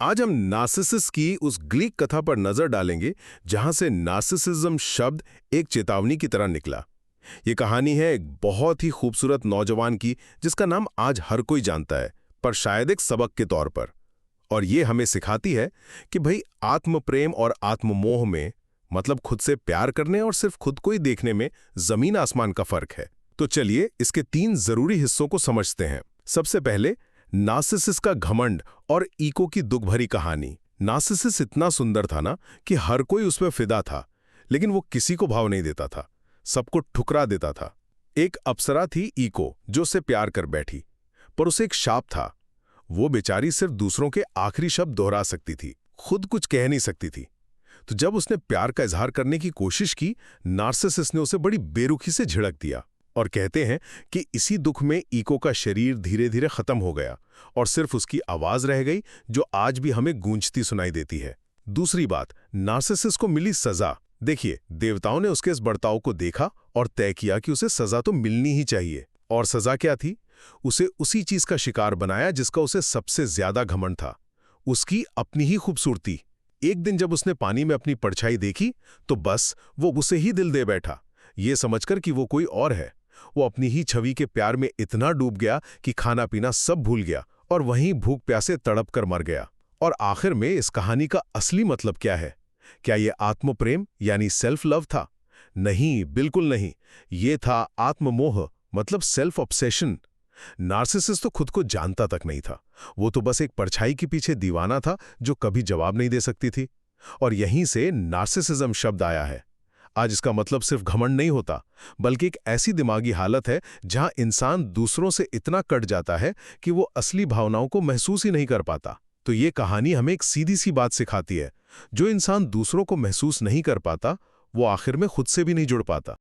आज हम नार्सिसिस की उस ग्रीक कथा पर नजर डालेंगे जहां से नार्सिसिज्म शब्द एक चेतावनी की तरह निकला। ये कहानी है एक बहुत ही खूबसूरत नौजवान की जिसका नाम आज हर कोई जानता है, पर शायद एक सबक के तौर पर। और ये हमें सिखाती है कि भाई आत्म प्रेम और आत्ममोह में, मतलब खुद से प्यार करने और सिर्फ खुद को ही देखने में जमीन आसमान का फर्क है। तो चलिए इसके 3 जरूरी हिस्सों को समझते हैं। सबसे पहले नार्सिसिस का घमंड और ईगो की दुख भरी कहानी। नार्सिसिस इतना सुंदर था ना कि हर कोई उसमें फिदा था, लेकिन वो किसी को भाव नहीं देता था, सबको ठुकरा देता था। एक अप्सरा थी ईगो जो उससे प्यार कर बैठी, पर उसे एक शाप था। वो बेचारी सिर्फ दूसरों के आखिरी शब्द दोहरा सकती थी, खुद कुछ कह नहीं सकती थी। तो जब उसने प्यार का इजहार करने की कोशिश की, नार्सिसिस ने उसे बड़ी बेरुखी से झिड़क दिया। और कहते हैं कि इसी दुख में ईगो का शरीर धीरे धीरे खत्म हो गया और सिर्फ उसकी आवाज रह गई, जो आज भी हमें गूंजती सुनाई देती है। दूसरी बात, नार्सिसिस को मिली सजा। देखिए, देवताओं ने उसके इस बर्ताव को देखा और तय किया कि उसे सजा तो मिलनी ही चाहिए। और सजा क्या थी? उसे उसी चीज का शिकार बनाया जिसका उसे सबसे ज्यादा घमंड था, उसकी अपनी ही खूबसूरती। एक दिन जब उसने पानी में अपनी परछाई देखी तो बस वो उसे ही दिल दे बैठा, ये समझकर कि वो कोई और है। वो अपनी ही छवि के प्यार में इतना डूब गया कि खाना पीना सब भूल गया और वहीं भूख प्यासे तड़प कर मर गया। और आखिर में इस कहानी का असली मतलब क्या है? क्या ये आत्म प्रेम यानी सेल्फ लव था? नहीं, बिल्कुल नहीं। ये था आत्ममोह, मतलब सेल्फ ऑब्सेशन। नार्सिसिस तो खुद को जानता तक नहीं था, वो तो बस एक परछाई के पीछे दीवाना था जो कभी जवाब नहीं दे सकती थी। और यहीं से नार्सिसिज्म शब्द आया है। आज इसका मतलब सिर्फ घमंड नहीं होता, बल्कि एक ऐसी दिमागी हालत है जहां इंसान दूसरों से इतना कट जाता है कि वो असली भावनाओं को महसूस ही नहीं कर पाता। तो ये कहानी हमें एक सीधी सी बात सिखाती है, जो इंसान दूसरों को महसूस नहीं कर पाता, वो आखिर में खुद से भी नहीं जुड़ पाता।